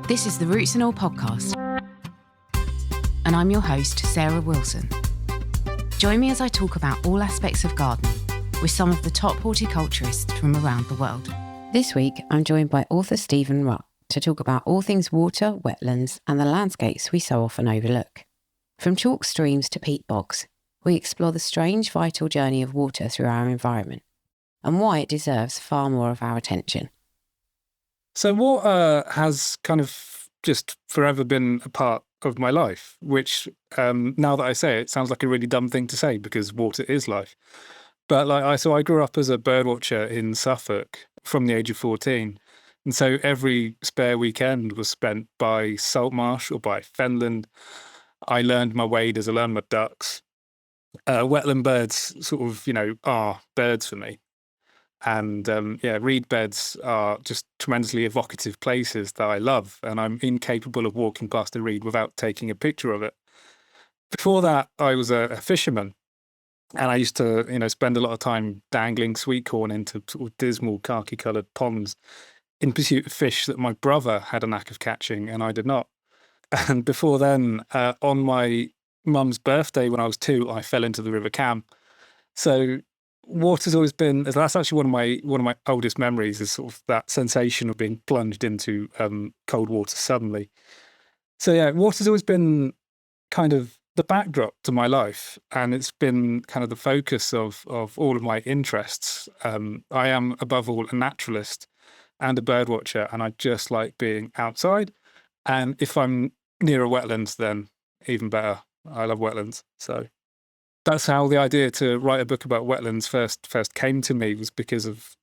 This is the Roots and All podcast, and I'm your host, Sarah Wilson. Join me as I talk about all aspects of gardening with some of the top horticulturists from around the world. This week, I'm joined by author Stephen Rutt to talk about all things water, wetlands, and the landscapes we so often overlook. From chalk streams to peat bogs, we explore the strange, vital journey of water through our environment and why it deserves far more of our attention. So water has kind of just forever been a part of my life, which now that I say it, sounds like a really dumb thing to say because water is life. But I grew up as a birdwatcher in Suffolk from the age of 14. And so every spare weekend was spent by salt marsh or by fenland. I learned my waders, I learned my ducks. Wetland birds sort of, are birds for me. And reed beds are just tremendously evocative places that I love, and I'm incapable of walking past a reed without taking a picture of it. Before that, I was a fisherman, and I used to, spend a lot of time dangling sweet corn into sort of dismal khaki-coloured ponds in pursuit of fish that my brother had a knack of catching, and I did not. And before then, on my mum's birthday when I was 2, I fell into the River Cam. So water's always been, that's actually one of my oldest memories, is sort of that sensation of being plunged into cold water suddenly. So yeah, water's always been kind of the backdrop to my life, and it's been kind of the focus of all of my interests. I am above all a naturalist and a bird watcher, and I just like being outside. And if I'm near a wetland, then even better. I love wetlands. So that's how the idea to write a book about wetlands first came to me, was because of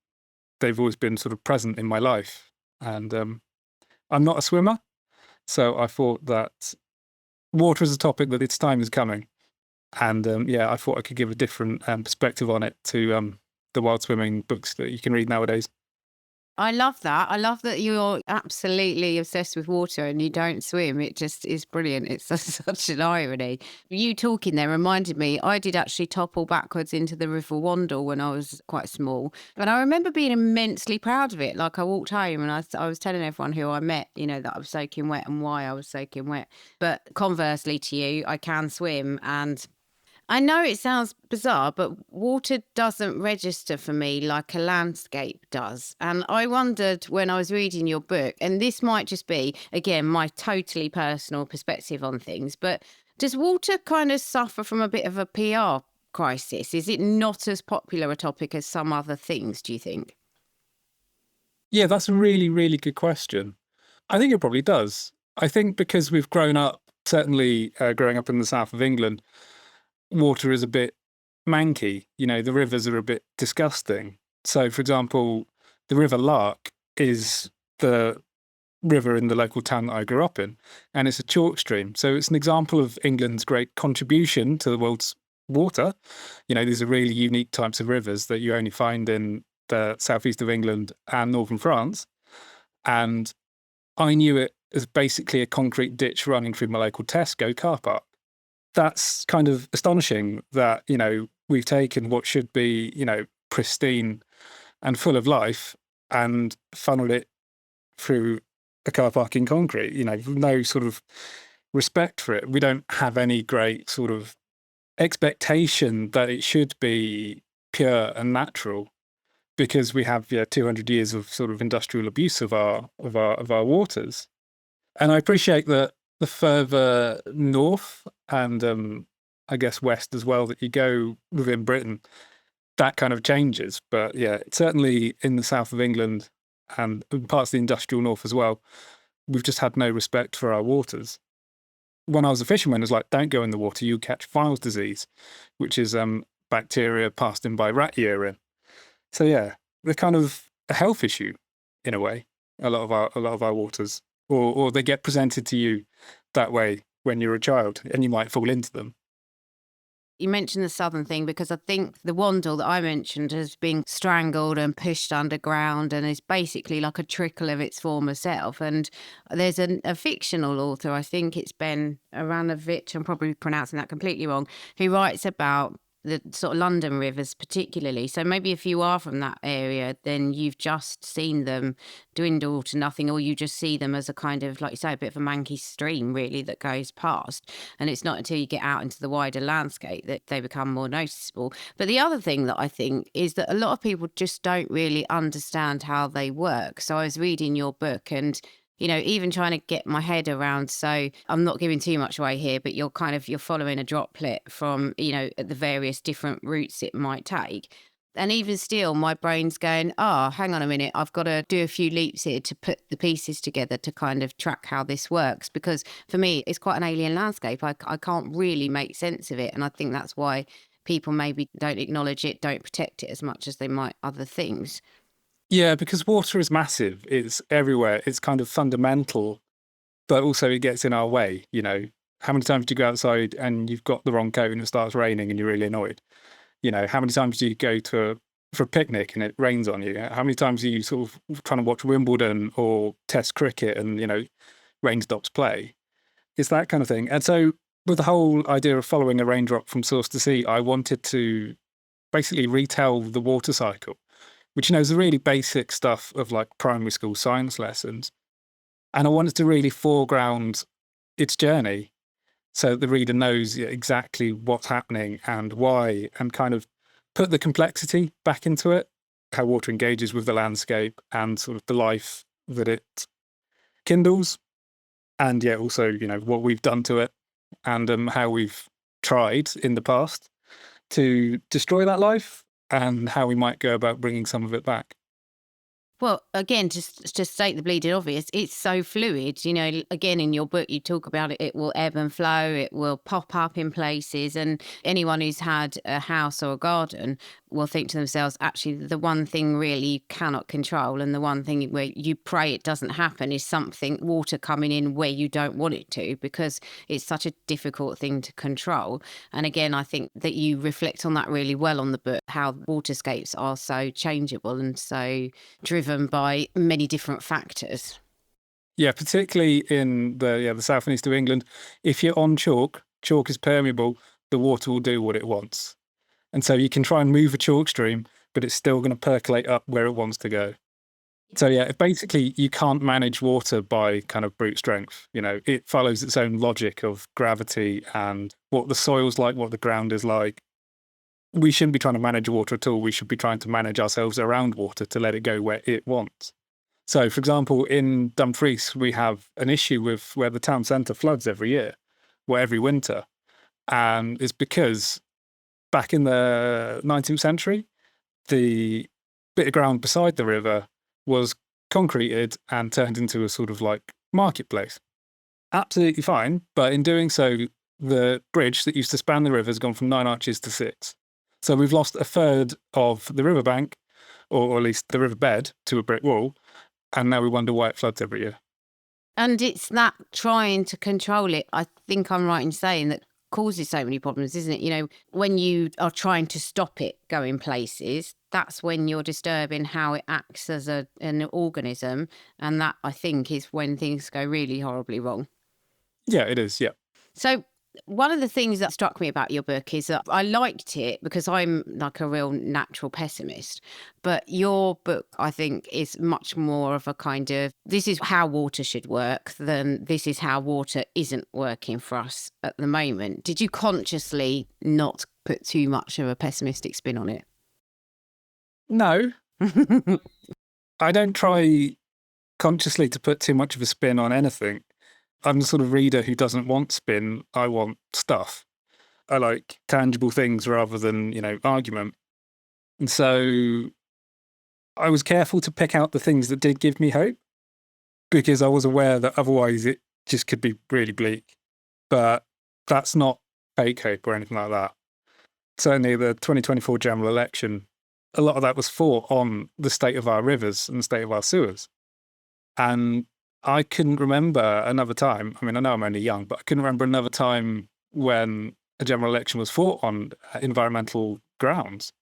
they've always been sort of present in my life. And I'm not a swimmer, so I thought that water is a topic that its time is coming. And I thought I could give a different perspective on it to the wild swimming books that you can read nowadays. I love that. I love that you're absolutely obsessed with water and you don't swim. It just is brilliant. It's such an irony. You talking there reminded me, I did actually topple backwards into the River Wandle when I was quite small. And I remember being immensely proud of it. Like I walked home and I was telling everyone who I met, that I was soaking wet and why I was soaking wet. But conversely to you, I can swim, and I know it sounds bizarre, but water doesn't register for me like a landscape does. And I wondered when I was reading your book, and this might just be, again, my totally personal perspective on things, but does water kind of suffer from a bit of a PR crisis? Is it not as popular a topic as some other things, do you think? Yeah, that's a really, really good question. I think it probably does. I think because we've grown up, certainly growing up in the south of England, water is a bit manky. The rivers are a bit disgusting. So, for example, the River Lark is the river in the local town that I grew up in, and it's a chalk stream. So it's an example of England's great contribution to the world's water. These are really unique types of rivers that you only find in the southeast of England and northern France. And I knew it as basically a concrete ditch running through my local Tesco car park. That's kind of astonishing that, we've taken what should be, pristine and full of life and funneled it through a car park in concrete, with no sort of respect for it. We don't have any great sort of expectation that it should be pure and natural, because we have 200 years of sort of industrial abuse of our waters. And I appreciate that the further north and I guess west as well that you go within Britain, that kind of changes. But yeah, certainly in the south of England and parts of the industrial north as well, we've just had no respect for our waters. When I was a fisherman, it was like, don't go in the water, you catch Files disease, which is bacteria passed in by rat urine. So yeah, they're kind of a health issue in a way, a lot of our waters. Or they get presented to you that way when you're a child, and you might fall into them. You mentioned the southern thing because I think the Wandle that I mentioned has been strangled and pushed underground and is basically like a trickle of its former self. And there's a fictional author, I think it's Ben Aranovich, I'm probably pronouncing that completely wrong, who writes about the sort of London rivers particularly. So maybe if you are from that area, then you've just seen them dwindle to nothing, or you just see them as a kind of, like you say, a bit of a manky stream really that goes past. And it's not until you get out into the wider landscape that they become more noticeable. But the other thing that I think is that a lot of people just don't really understand how they work. So I was reading your book, and even trying to get my head around. So I'm not giving too much away here, but you're following a droplet from, the various different routes it might take. And even still, my brain's going, oh, hang on a minute, I've got to do a few leaps here to put the pieces together to kind of track how this works. Because for me, it's quite an alien landscape. I can't really make sense of it. And I think that's why people maybe don't acknowledge it, don't protect it as much as they might other things. Yeah, because water is massive. It's everywhere. It's kind of fundamental, but also it gets in our way. How many times do you go outside and you've got the wrong coat and it starts raining and you're really annoyed? How many times do you go for a picnic and it rains on you? How many times are you sort of trying to watch Wimbledon or Test cricket and, rain stops play? It's that kind of thing. And so with the whole idea of following a raindrop from source to sea, I wanted to basically retell the water cycle, which, is the really basic stuff of like primary school science lessons. And I wanted to really foreground its journey so that the reader knows exactly what's happening and why, and kind of put the complexity back into it, how water engages with the landscape and sort of the life that it kindles. And also, what we've done to it and how we've tried in the past to destroy that life and how we might go about bringing some of it back. Well, again, just to state the bleeding obvious, it's so fluid. Again, in your book, you talk about it. It will ebb and flow. It will pop up in places. And anyone who's had a house or a garden will think to themselves, actually, the one thing really you cannot control, and the one thing where you pray it doesn't happen, is water coming in where you don't want it to, because it's such a difficult thing to control. And again, I think that you reflect on that really well on the book, how waterscapes are so changeable and so driven by many different factors. Yeah, particularly in the south and east of England, if you're on chalk is permeable, the water will do what it wants. And so you can try and move a chalk stream, but it's still going to percolate up where it wants to go. So yeah, basically you can't manage water by kind of brute strength. It follows its own logic of gravity and what the soil's like, what the ground is like. We shouldn't be trying to manage water at all. We should be trying to manage ourselves around water to let it go where it wants. So, for example, in Dumfries, we have an issue with where the town centre floods every year, or every winter. And it's because back in the 19th century, the bit of ground beside the river was concreted and turned into a sort of like marketplace. Absolutely fine. But in doing so, the bridge that used to span the river has gone from 9 arches to 6. So we've lost a third of the riverbank, or at least the riverbed, to a brick wall. And now we wonder why it floods every year. And it's that trying to control it, I think I'm right in saying, that causes so many problems, isn't it? When you are trying to stop it going places, that's when you're disturbing how it acts as an organism. And that, I think, is when things go really horribly wrong. Yeah, it is. Yeah. So one of the things that struck me about your book is that I liked it because I'm like a real natural pessimist. But your book, I think, is much more of a kind of, this is how water should work than this is how water isn't working for us at the moment. Did you consciously not put too much of a pessimistic spin on it? No. I don't try consciously to put too much of a spin on anything. I'm the sort of reader who doesn't want spin. I want stuff. I like tangible things rather than, argument. And so I was careful to pick out the things that did give me hope, because I was aware that otherwise it just could be really bleak. But that's not fake hope or anything like that. Certainly the 2024 general election, a lot of that was fought on the state of our rivers and the state of our sewers. And I couldn't remember another time. I mean, I know I'm only young, but I couldn't remember another time when a general election was fought on environmental grounds.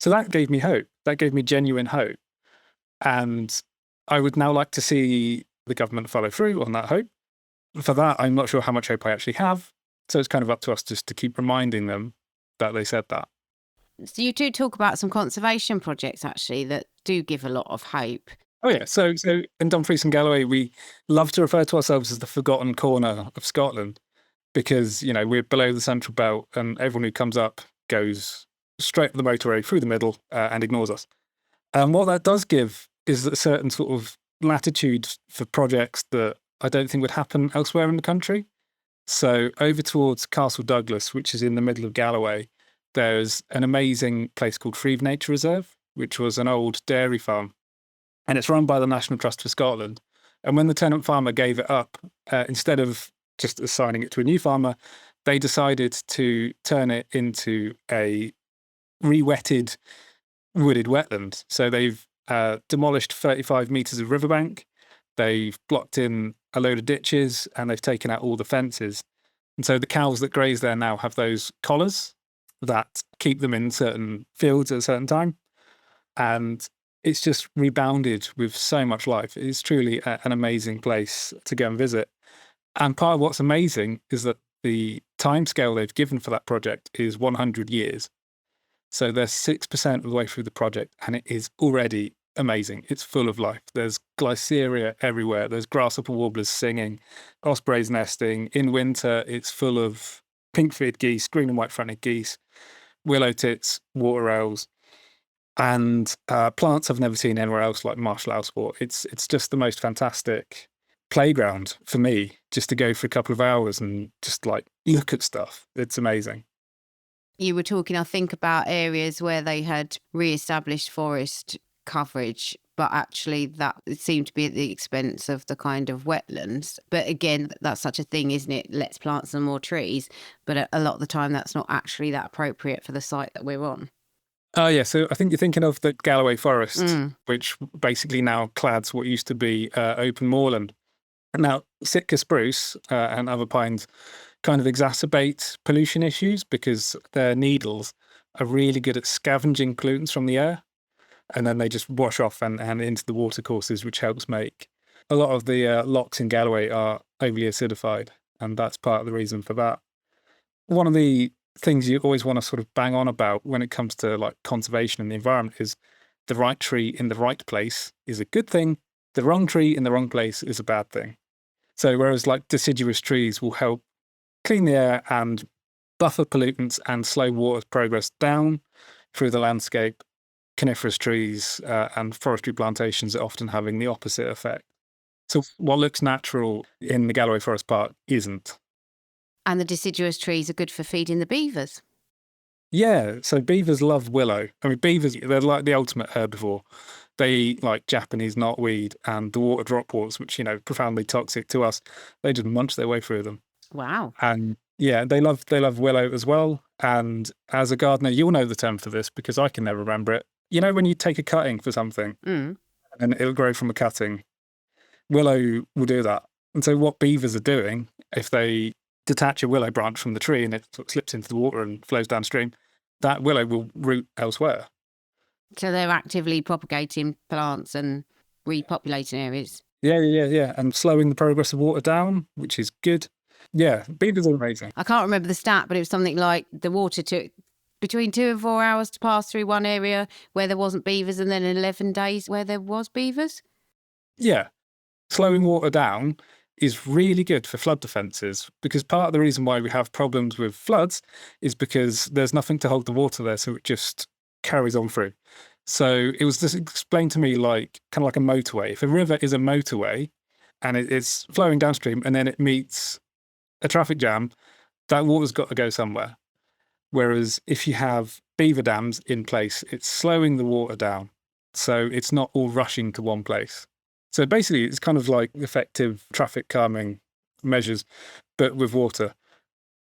So that gave me hope. That gave me genuine hope. And I would now like to see the government follow through on that hope. For that, I'm not sure how much hope I actually have. So it's kind of up to us just to keep reminding them that they said that. So you do talk about some conservation projects actually that do give a lot of hope. Oh yeah, so in Dumfries and Galloway, we love to refer to ourselves as the forgotten corner of Scotland because we're below the central belt, and everyone who comes up goes straight up the motorway through the middle and ignores us. And what that does give is a certain sort of latitude for projects that I don't think would happen elsewhere in the country. So over towards Castle Douglas, which is in the middle of Galloway, there's an amazing place called Freve Nature Reserve, which was an old dairy farm, and it's run by the National Trust for Scotland. And when the tenant farmer gave it up, instead of just assigning it to a new farmer, they decided to turn it into a re-wetted wooded wetland. So they've demolished 35 metres of riverbank, they've blocked in a load of ditches, and they've taken out all the fences. And so the cows that graze there now have those collars that keep them in certain fields at a certain time. And it's just rebounded with so much life. It's truly an amazing place to go and visit. And part of what's amazing is that the timescale they've given for that project is 100 years. So they're 6% of the way through the project, and it is already amazing. It's full of life. There's glyceria everywhere. There's grasshopper warblers singing, ospreys nesting. In winter, it's full of pink-eared geese, green and white-fronted geese, willow tits, water owls, and plants I've never seen anywhere else, like Marshall owl sport. It's just the most fantastic playground for me, just to go for a couple of hours and just like look at stuff. It's amazing. You were talking, I think, about areas where they had re-established forest coverage, but actually that it seemed to be at the expense of the kind of wetlands. But again, that's such a thing, isn't it? Let's plant some more trees. But a lot of the time, that's not actually that appropriate for the site that we're on. Oh, yeah. So I think you're thinking of the Galloway Forest, which basically now clads what used to be open moorland. Now, Sitka spruce and other pines kind of exacerbate pollution issues because their needles are really good at scavenging pollutants from the air, and then they just wash off and into the watercourses, which helps make a lot of the lochs in Galloway are overly acidified, and that's part of the reason for that. One of the things you always want to sort of bang on about when it comes to like conservation and the environment is the right tree in the right place is a good thing. The wrong tree in the wrong place is a bad thing. So whereas like deciduous trees will help clean the air and buffer pollutants and slow water progress down through the landscape, coniferous trees and forestry plantations are often having the opposite effect. So what looks natural in the Galloway Forest Park isn't. And the deciduous trees are good for feeding the beavers. Yeah, so beavers love willow. I mean, beavers, they're like the ultimate herbivore. They eat like Japanese knotweed and the water dropworts, which, profoundly toxic to us. They just munch their way through them. Wow. And yeah, they love willow as well. And as a gardener, you'll know the term for this because I can never remember it. You know, when you take a cutting for something and it'll grow from a cutting, willow will do that. And so what beavers are doing, if they detach a willow branch from the tree and it sort of slips into the water and flows downstream, that willow will root elsewhere. So they're actively propagating plants and repopulating areas. Yeah. And slowing the progress of water down, which is good. Yeah, beavers are amazing. I can't remember the stat, but it was something like the water took between 2 and 4 hours to pass through one area where there wasn't beavers, and then 11 days where there was beavers. Yeah. Slowing water down is really good for flood defences, because part of the reason why we have problems with floods is because there's nothing to hold the water there, so it just carries on through. So it was just explained to me like kind of like a motorway. If a river is a motorway and it's flowing downstream and then it meets a traffic jam, that water's got to go somewhere. Whereas if you have beaver dams in place, it's slowing the water down, so it's not all rushing to one place. So basically, it's kind of like effective traffic calming measures, but with water.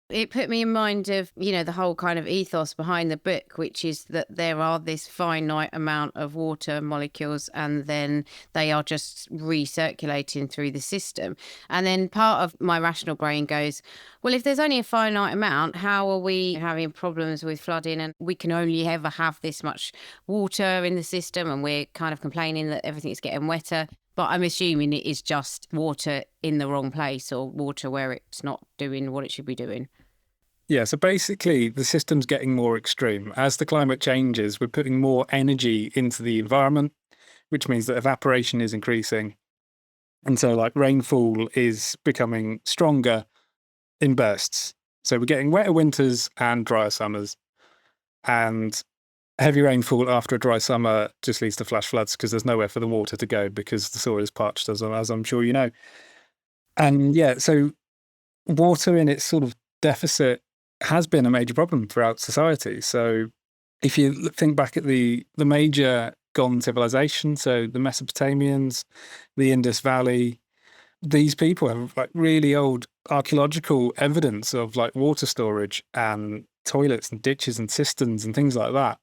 It put me in mind of, the whole kind of ethos behind the book, which is that there are this finite amount of water molecules and then they are just recirculating through the system. And then part of my rational brain goes, well, if there's only a finite amount, how are we having problems with flooding? And we can only ever have this much water in the system, and we're kind of complaining that everything's getting wetter. But I'm assuming it is just water in the wrong place, or water where it's not doing what it should be doing. Yeah, so basically the system's getting more extreme. As the climate changes, we're putting more energy into the environment, which means that evaporation is increasing. And so like rainfall is becoming stronger in bursts. So we're getting wetter winters and drier summers. And heavy rainfall after a dry summer just leads to flash floods because there's nowhere for the water to go because the soil is parched, as I'm sure you know. And yeah, so water in its sort of deficit has been a major problem throughout society. So if you think back at the major gone civilization, so the Mesopotamians, the Indus Valley, these people have like really old archaeological evidence of like water storage and toilets and ditches and cisterns and things like that.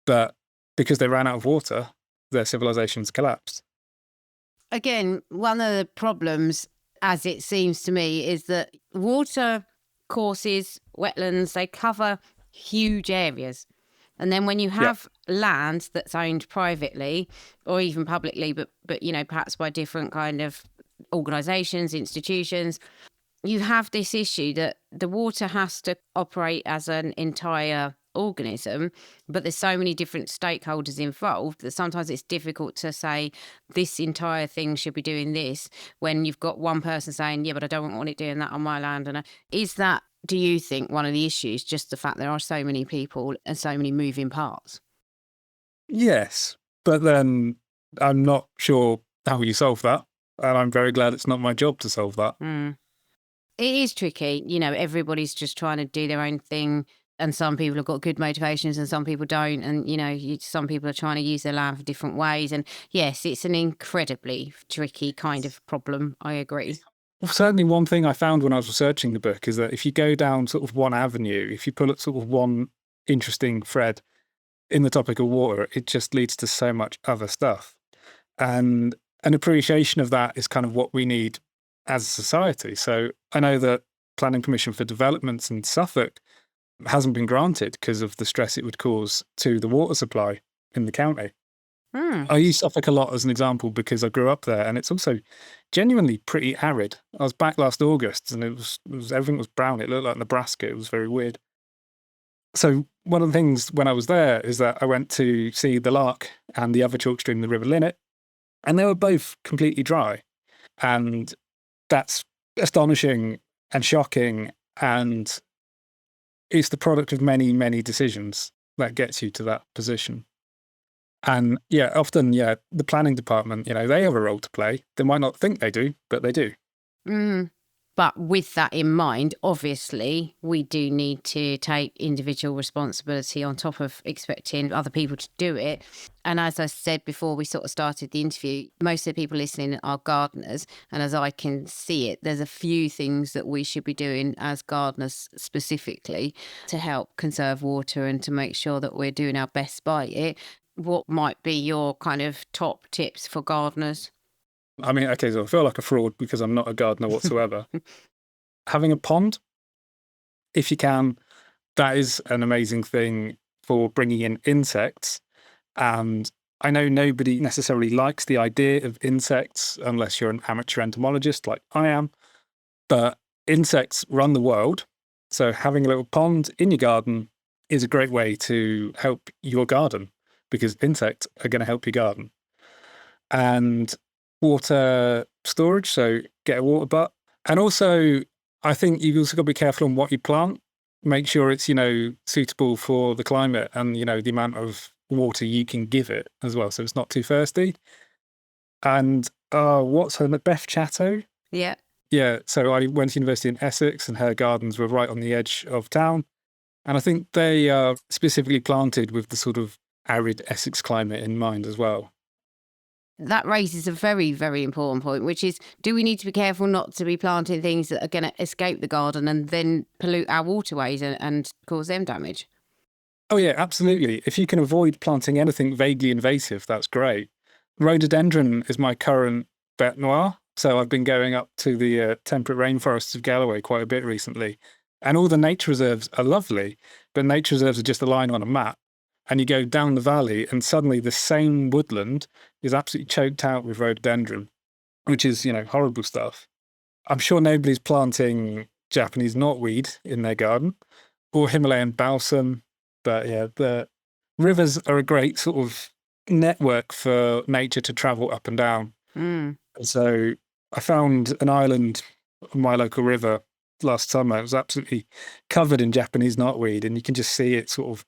But because they ran out of water, their civilizations collapsed. Again, one of the problems, as it seems to me, is that water courses, wetlands, they cover huge areas. And then when you Yeah. have land that's owned privately or even publicly, but you know, perhaps by different kind of organizations, institutions, you have this issue that the water has to operate as an entire organism, but there's so many different stakeholders involved that sometimes it's difficult to say this entire thing should be doing this when you've got one person saying, yeah, but I don't want it doing that on my land. And is that, do you think, one of the issues, just the fact there are so many people and so many moving parts? Yes. But then I'm not sure how you solve that. And I'm very glad it's not my job to solve that. Mm. It is tricky. You know, everybody's just trying to do their own thing. And some people have got good motivations and some people don't. And, you know, some people are trying to use their land for different ways. And yes, it's an incredibly tricky kind of problem. I agree. Well, certainly one thing I found when I was researching the book is that if you go down sort of one avenue, if you pull at sort of one interesting thread in the topic of water, it just leads to so much other stuff. And an appreciation of that is kind of what we need as a society. So I know that planning permission for developments in Suffolk hasn't been granted because of the stress it would cause to the water supply in the county. Hmm. I use Suffolk a lot as an example because I grew up there, and it's also genuinely pretty arid. I was back last August, and it was everything was brown. It looked like Nebraska. It was very weird. So one of the things when I was there is that I went to see the Lark and the other chalk stream, the River Linnet, and they were both completely dry. And that's astonishing and shocking, and it's the product of many, many decisions that gets you to that position. And yeah, often, yeah, the planning department, you know, they have a role to play. They might not think they do, but they do. Mm. But with that in mind, obviously, we do need to take individual responsibility on top of expecting other people to do it. And as I said before we sort of started the interview, most of the people listening are gardeners. And as I can see it, there's a few things that we should be doing as gardeners specifically to help conserve water and to make sure that we're doing our best by it. What might be your kind of top tips for gardeners? I mean, okay, so I feel like a fraud because I'm not a gardener whatsoever. Having a pond, if you can, that is an amazing thing for bringing in insects. And I know nobody necessarily likes the idea of insects unless you're an amateur entomologist like I am, but insects run the world. So having a little pond in your garden is a great way to help your garden because insects are going to help your garden. And water storage, so get a water butt. And also, I think you've also got to be careful on what you plant. Make sure it's, you know, suitable for the climate and, you know, the amount of water you can give it as well. So it's not too thirsty. And what's her name? Beth Chatto? Yeah. Yeah. So I went to university in Essex and her gardens were right on the edge of town. And I think they are specifically planted with the sort of arid Essex climate in mind as well. That raises a very, very important point, which is, do we need to be careful not to be planting things that are going to escape the garden and then pollute our waterways and cause them damage? Oh, yeah, absolutely. If you can avoid planting anything vaguely invasive, that's great. Rhododendron is my current bête noire. So I've been going up to the temperate rainforests of Galloway quite a bit recently. And all the nature reserves are lovely, but nature reserves are just a line on a map. And you go down the valley and suddenly the same woodland is absolutely choked out with rhododendron, which is, you know, horrible stuff. I'm sure nobody's planting Japanese knotweed in their garden or Himalayan balsam. But yeah, the rivers are a great sort of network for nature to travel up and down. Mm. And so I found an island on my local river last summer. It was absolutely covered in Japanese knotweed, and you can just see it sort of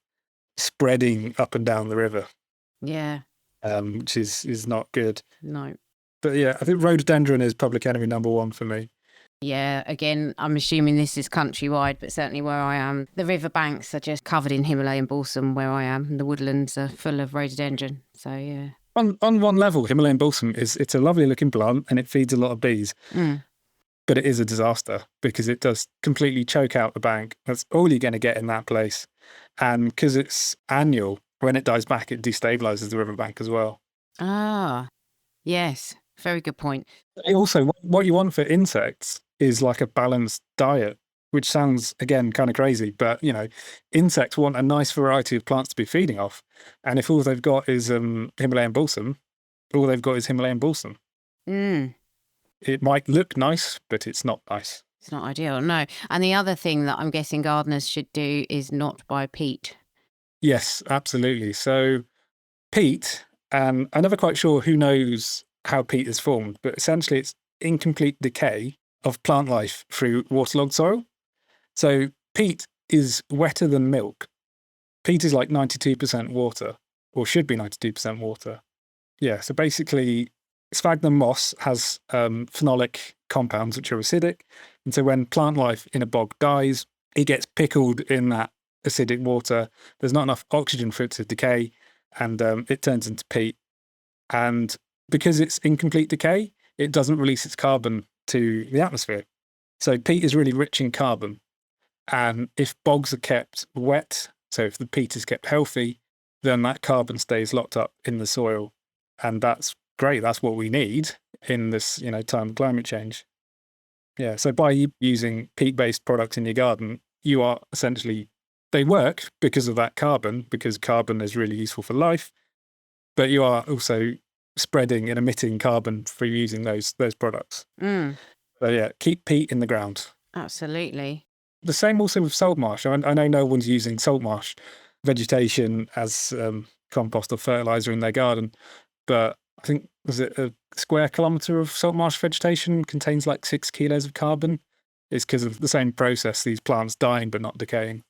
spreading up and down the river, Yeah. which is not good. No. But yeah, I think rhododendron is public enemy number one for me. Yeah, again, I'm assuming this is countrywide, but certainly where I am, the riverbanks are just covered in Himalayan balsam where I am, and the woodlands are full of rhododendron. So, yeah. On one level, Himalayan balsam it's a lovely looking plant and it feeds a lot of bees. Mm. But it is a disaster because it does completely choke out the bank. That's all you're going to get in that place. And because it's annual, when it dies back, it destabilizes the riverbank as well. Ah, yes. Very good point. Also, what you want for insects is like a balanced diet, which sounds, again, kind of crazy. But, insects want a nice variety of plants to be feeding off. And if all they've got is Himalayan balsam, all they've got is Himalayan balsam. Mm. It might look nice, but it's not nice. It's not ideal, no. And the other thing that I'm guessing gardeners should do is not buy peat. Yes, absolutely. So peat, and I'm never quite sure who knows how peat is formed, but essentially it's incomplete decay of plant life through waterlogged soil. So peat is wetter than milk. Peat is like 92% water, or should be 92% water. Yeah, so basically sphagnum moss has phenolic compounds which are acidic. And so when plant life in a bog dies, it gets pickled in that acidic water. There's not enough oxygen for it to decay, and it turns into peat. And because it's incomplete decay, it doesn't release its carbon to the atmosphere. So peat is really rich in carbon. And if bogs are kept wet, so if the peat is kept healthy, then that carbon stays locked up in the soil. And that's great. That's what we need in this, time of climate change. Yeah. So by using peat-based products in your garden, you are essentially, they work because of that carbon, because carbon is really useful for life, but you are also spreading and emitting carbon for using those products. Mm. So yeah, keep peat in the ground. Absolutely. The same also with salt marsh. I know no one's using salt marsh vegetation as compost or fertilizer in their garden, but I think, was it a square kilometre of salt marsh vegetation contains like 6 kilos of carbon? It's because of the same process, these plants dying but not decaying.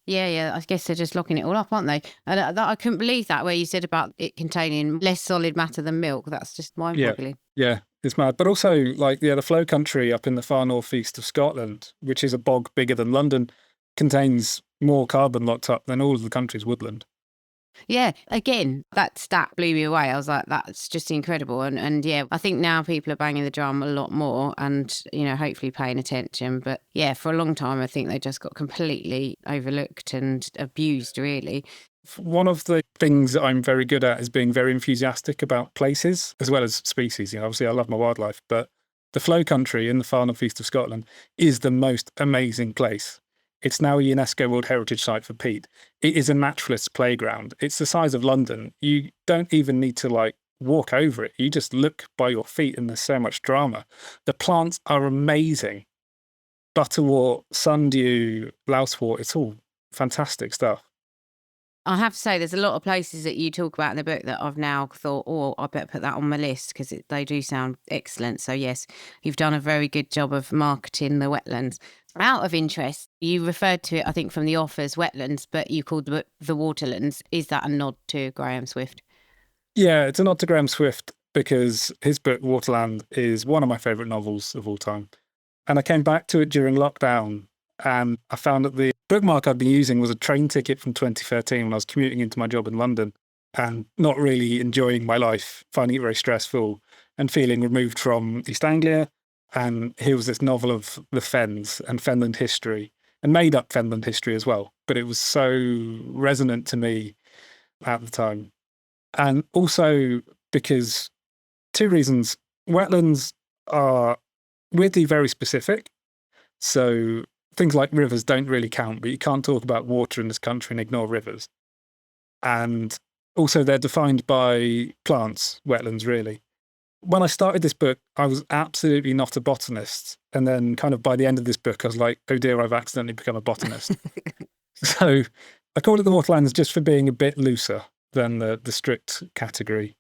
Yeah. I guess they're just locking it all up, aren't they? And I couldn't believe that, where you said about it containing less solid matter than milk. That's just mind-boggling. Yeah, it's mad. But also, the flow country up in the far northeast of Scotland, which is a bog bigger than London, contains more carbon locked up than all of the country's woodland. Yeah, again, that stat blew me away. I was like, that's just incredible. And yeah, I think now people are banging the drum a lot more and, hopefully paying attention. But yeah, for a long time, I think they just got completely overlooked and abused, really. One of the things that I'm very good at is being very enthusiastic about places as well as species. Obviously I love my wildlife, but the flow country in the far northeast of Scotland is the most amazing place. It's now a UNESCO World Heritage Site for peat. It is a naturalist's playground. It's the size of London. You don't even need to walk over it. You just look by your feet and there's so much drama. The plants are amazing. Butterwort, sundew, lousewort, it's all fantastic stuff. I have to say, there's a lot of places that you talk about in the book that I've now thought, oh, I better put that on my list because they do sound excellent. So yes, you've done a very good job of marketing the wetlands. Out of interest, you referred to it, I think, from the off as wetlands, but you called the waterlands. Is that a nod to Graham Swift? Yeah, it's a nod to Graham Swift because his book Waterland is one of my favourite novels of all time. And I came back to it during lockdown and I found that the bookmark I'd been using was a train ticket from 2013 when I was commuting into my job in London and not really enjoying my life, finding it very stressful and feeling removed from East Anglia. And here was this novel of the Fens and Fenland history and made up Fenland history as well. But it was so resonant to me at the time. And also because 2 reasons. Wetlands are weirdly very specific. So things like rivers don't really count, but you can't talk about water in this country and ignore rivers. And also they're defined by plants, wetlands really. when I started this book, I was absolutely not a botanist. And then kind of by the end of this book, I was like, oh dear, I've accidentally become a botanist. So I call it the waterlands just for being a bit looser than the strict category.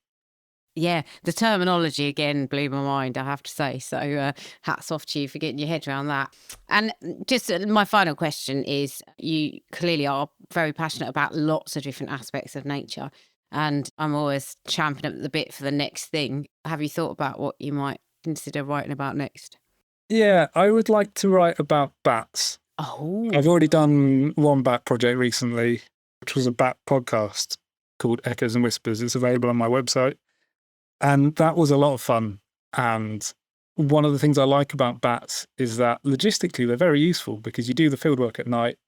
Yeah, the terminology again blew my mind, I have to say. So hats off to you for getting your head around that. And just my final question is, you clearly are very passionate about lots of different aspects of nature. And I'm always champing at the bit for the next thing. Have you thought about what you might consider writing about next? Yeah, I would like to write about bats. Oh, I've already done one bat project recently, which was a bat podcast called Echoes and Whispers. It's available on my website. And that was a lot of fun. And one of the things I like about bats is that logistically they're very useful because you do the field work at night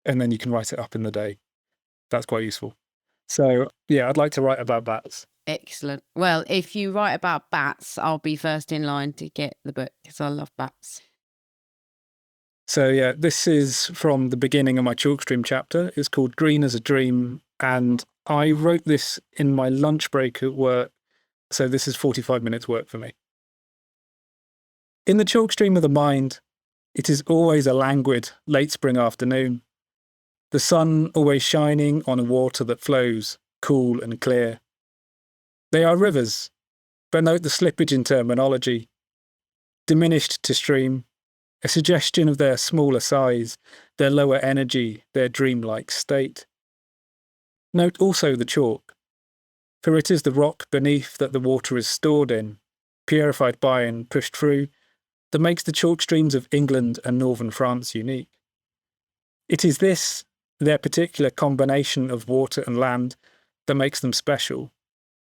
and then you can write it up in the day. That's quite useful. So yeah, I'd like to write about bats. excellent. Well, if you write about bats, I'll be first in line to get the book because I love bats. So yeah, this is from the beginning of my Chalkstream chapter. It's called Green as a Dream. And I wrote this in my lunch break at work. So this is 45 minutes work for me. In the Chalkstream of the mind, it is always a languid late spring afternoon. The sun always shining on a water that flows, cool and clear. They are rivers, but note the slippage in terminology. Diminished to stream, a suggestion of their smaller size, their lower energy, their dreamlike state. Note also the chalk, for it is the rock beneath that the water is stored in, purified by and pushed through, that makes the chalk streams of England and northern France unique. It is this, their particular combination of water and land, that makes them special,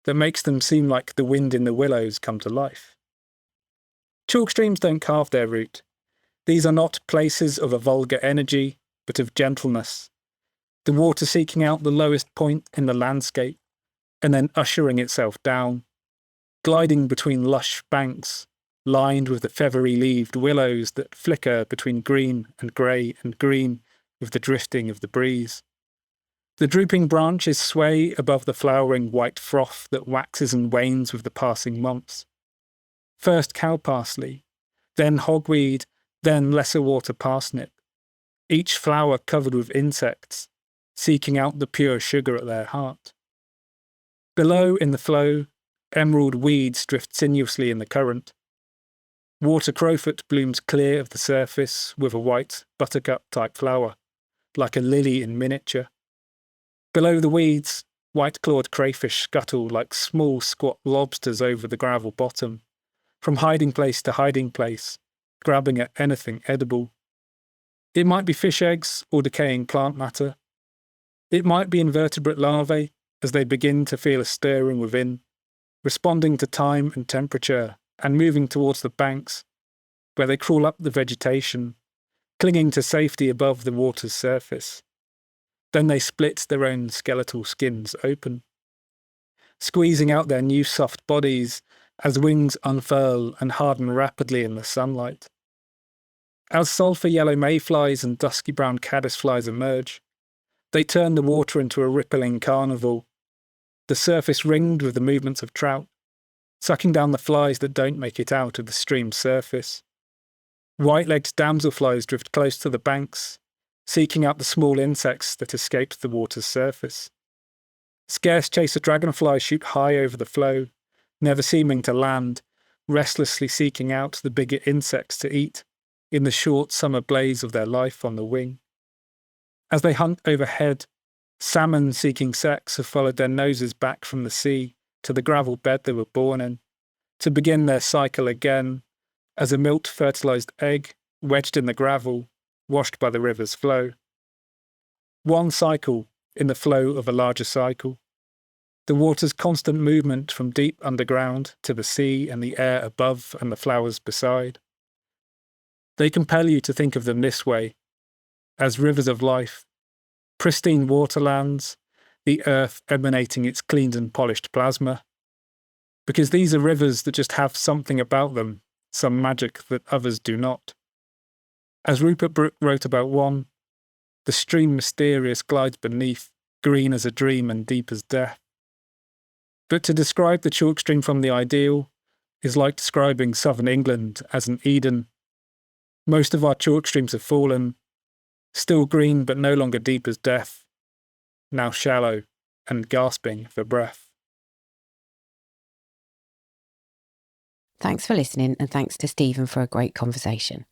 that makes them seem like the wind in the willows come to life. Chalk streams don't carve their route. These are not places of a vulgar energy, but of gentleness. The water seeking out the lowest point in the landscape, and then ushering itself down, gliding between lush banks, lined with the feathery-leaved willows that flicker between green and grey and green with the drifting of the breeze. The drooping branches sway above the flowering white froth that waxes and wanes with the passing months. First cow parsley, then hogweed, then lesser water parsnip, each flower covered with insects, seeking out the pure sugar at their heart. Below in the flow, emerald weeds drift sinuously in the current. Water crowfoot blooms clear of the surface with a white buttercup-type flower, like a lily in miniature. Below the weeds, white-clawed crayfish scuttle like small squat lobsters over the gravel bottom, from hiding place to hiding place, grabbing at anything edible. It might be fish eggs or decaying plant matter. It might be invertebrate larvae as they begin to feel a stirring within, responding to time and temperature and moving towards the banks, where they crawl up the vegetation, clinging to safety above the water's surface. Then they split their own skeletal skins open, squeezing out their new soft bodies as wings unfurl and harden rapidly in the sunlight. As sulphur yellow mayflies and dusky brown caddisflies emerge, they turn the water into a rippling carnival, the surface ringed with the movements of trout, sucking down the flies that don't make it out of the stream's surface. White-legged damselflies drift close to the banks, seeking out the small insects that escaped the water's surface. Scarce chaser dragonflies shoot high over the flow, never seeming to land, restlessly seeking out the bigger insects to eat in the short summer blaze of their life on the wing. As they hunt overhead, salmon seeking sex have followed their noses back from the sea to the gravel bed they were born in, to begin their cycle again, as a milked fertilized egg, wedged in the gravel, washed by the river's flow. One cycle in the flow of a larger cycle. The water's constant movement from deep underground to the sea and the air above and the flowers beside. They compel you to think of them this way, as rivers of life, pristine waterlands, the earth emanating its cleaned and polished plasma. Because these are rivers that just have something about them, some magic that others do not. As Rupert Brooke wrote about one, the stream mysterious glides beneath, green as a dream and deep as death. But to describe the chalk stream from the ideal, is like describing southern England as an Eden. Most of our chalk streams have fallen, still green but no longer deep as death, now shallow and gasping for breath. Thanks for listening, and thanks to Stephen for a great conversation.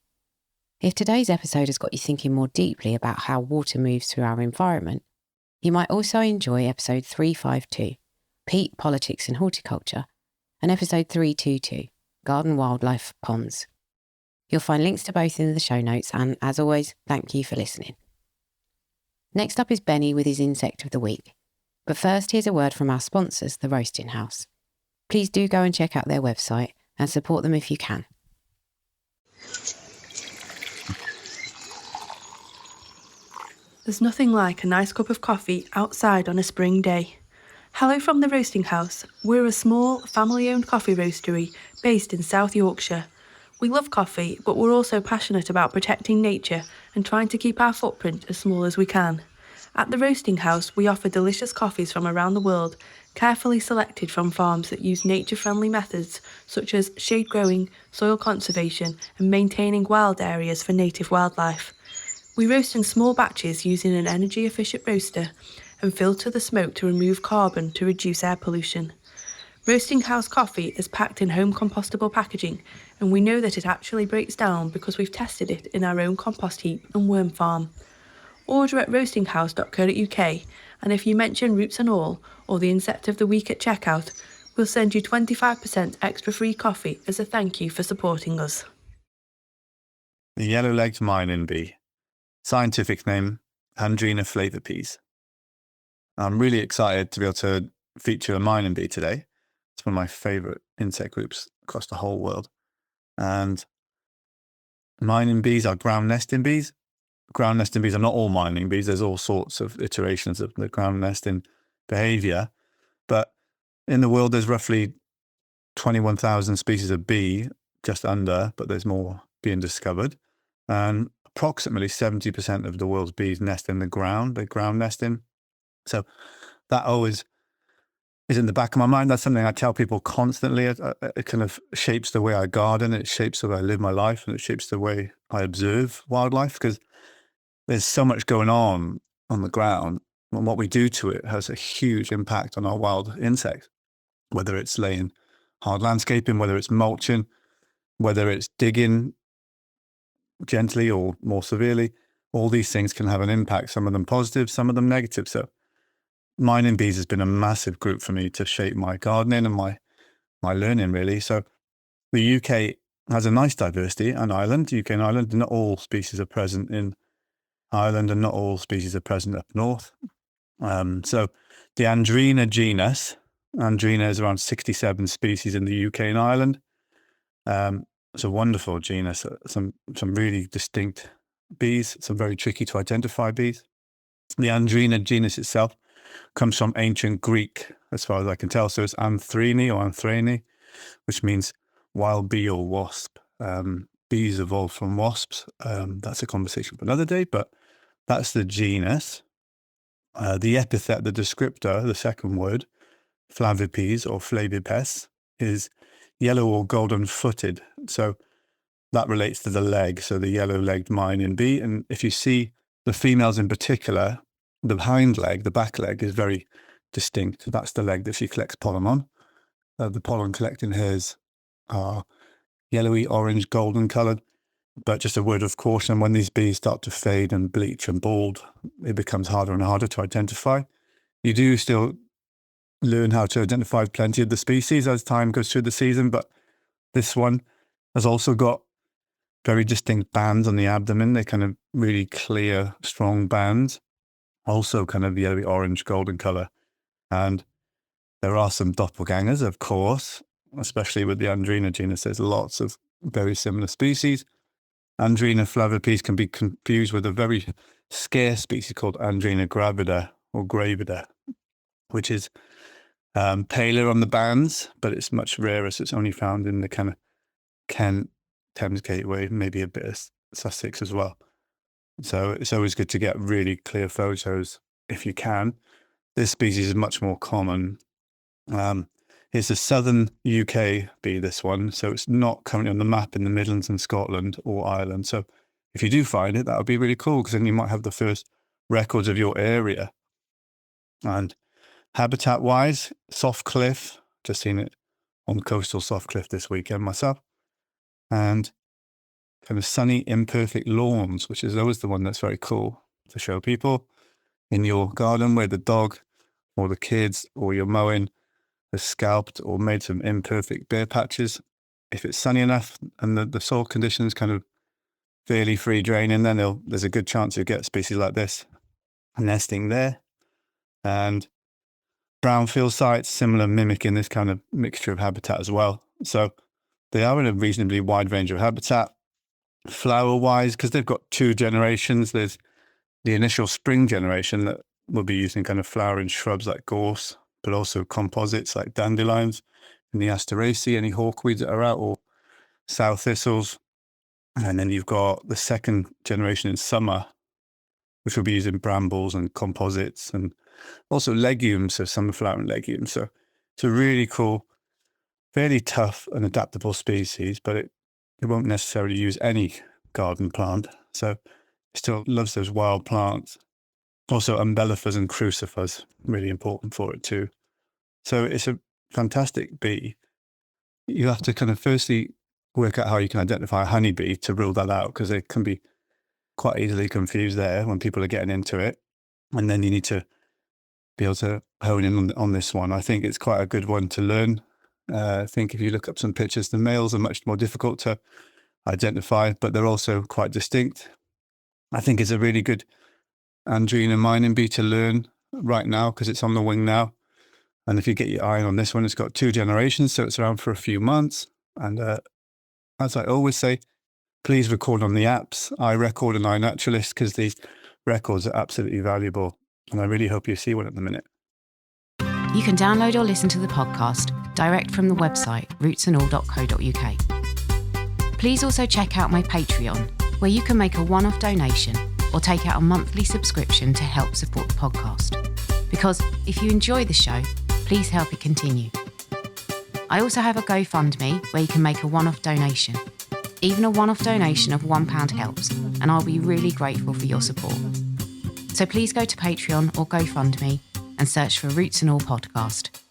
If today's episode has got you thinking more deeply about how water moves through our environment, you might also enjoy episode 352, Peat, Politics and Horticulture, and episode 322, Garden Wildlife Ponds. You'll find links to both in the show notes, and as always, thank you for listening. Next up is Benny with his Insect of the Week. But first, here's a word from our sponsors, The Roasting House. Please do go and check out their website and support them if you can. There's nothing like a nice cup of coffee outside on a spring day. Hello from the Roasting House. We're a small, family-owned coffee roastery based in South Yorkshire. We love coffee, but we're also passionate about protecting nature and trying to keep our footprint as small as we can. At the Roasting House, we offer delicious coffees from around the world, carefully selected from farms that use nature-friendly methods such as shade growing, soil conservation, and maintaining wild areas for native wildlife. We roast in small batches using an energy-efficient roaster and filter the smoke to remove carbon to reduce air pollution. Roasting House coffee is packed in home compostable packaging, and we know that it actually breaks down because we've tested it in our own compost heap and worm farm. Order at roastinghouse.co.uk, and if you mention Roots and All or the Insect of the Week at checkout, we'll send you 25% extra free coffee as a thank you for supporting us. The yellow-legged mynin bee. Scientific name, Andrena flavipes. I'm really excited to be able to feature a mynin bee today. It's one of my favourite insect groups across the whole world. And mynin bees are ground nesting bees. Ground nesting bees are not all mining bees. There's all sorts of iterations of the ground nesting behaviour. But in the world, there's roughly 21,000 species of bee, just under, but there's more being discovered. And approximately 70% of the world's bees nest in the ground. They're ground nesting. So that always is in the back of my mind. That's something I tell people constantly. It kind of shapes the way I garden. It shapes the way I live my life, and it shapes the way I observe wildlife, because there's so much going on the ground, and what we do to it has a huge impact on our wild insects, whether it's laying hard landscaping, whether it's mulching, whether it's digging gently or more severely. All these things can have an impact, some of them positive, some of them negative. So mynin bees has been a massive group for me to shape my gardening and my learning, really. So the UK has a nice diversity, and Ireland, UK and Ireland, not all species are present in Ireland and not all species are present up north. So the Andrena genus, Andrena is around 67 species in the UK and Ireland. It's a wonderful genus, some really distinct bees, some very tricky to identify bees. The Andrena genus itself comes from ancient Greek, as far as I can tell. So it's anthrene or anthrene, which means wild bee or wasp. Bees evolved from wasps. That's a conversation for another day, but that's the genus. The epithet, the descriptor, the second word, flavipes or flavipes, is yellow or golden footed. So that relates to the leg, so the yellow-legged mynin bee. And if you see the females in particular, the hind leg, the back leg, is very distinct. That's the leg that she collects pollen on. The pollen collecting hairs are yellowy, orange, golden coloured. But just a word of caution, when these bees start to fade and bleach and bald, it becomes harder and harder to identify. You do still learn how to identify plenty of the species as time goes through the season, but this one has also got very distinct bands on the abdomen. They're kind of really clear, strong bands, also kind of yellowy, orange, golden colour. And there are some doppelgangers, of course, especially with the Andrena genus. There's lots of very similar species. Andrena flavipes can be confused with a very scarce species called Andrena gravida or gravida, which is paler on the bands, but it's much rarer. So it's only found in the kind of Kent, Thames Gateway, maybe a bit of Sussex as well. So it's always good to get really clear photos if you can. This species is much more common It's a southern UK bee, this one. So it's not currently on the map in the Midlands and Scotland or Ireland. So if you do find it, that would be really cool, because then you might have the first records of your area. And habitat-wise, soft cliff, just seen it on coastal soft cliff this weekend myself. And kind of sunny, imperfect lawns, which is always the one that's very cool to show people in your garden, where the dog or the kids or your mowing has scalped or made some imperfect bare patches. If it's sunny enough and the soil conditions kind of fairly free draining, then there's a good chance you'll get species like this nesting there. And brownfield sites, similar, mimicking this kind of mixture of habitat as well. So they are in a reasonably wide range of habitat. Flower-wise, because they've got 2 generations, there's the initial spring generation that will be using kind of flowering shrubs like gorse, but also composites like dandelions and the asteraceae, any hawkweeds that are out, or sow thistles. And then you've got the second generation in summer, which will be using brambles and composites and also legumes, so summer flowering legumes. So it's a really cool, fairly tough and adaptable species, but it won't necessarily use any garden plant. So it still loves those wild plants. Also umbellifers and crucifers, really important for it too. So it's a fantastic bee. You have to kind of firstly work out how you can identify a honeybee to rule that out, because they can be quite easily confused there when people are getting into it. And then you need to be able to hone in on this one. I think it's quite a good one to learn. I think if you look up some pictures, the males are much more difficult to identify, but they're also quite distinct. I think it's a really good Andrina mining bee to learn right now, because it's on the wing now. And if you get your eye on this one, it's got 2 generations, so it's around for a few months. And as I always say, please record on the apps, iRecord and iNaturalist, because these records are absolutely valuable. And I really hope you see one at the minute. You can download or listen to the podcast direct from the website rootsandall.co.uk. Please also check out my Patreon, where you can make a one-off donation or take out a monthly subscription to help support the podcast. Because if you enjoy the show, please help it continue. I also have a GoFundMe where you can make a one-off donation. Even a one-off donation of £1 helps, and I'll be really grateful for your support. So please go to Patreon or GoFundMe and search for Roots and All Podcast.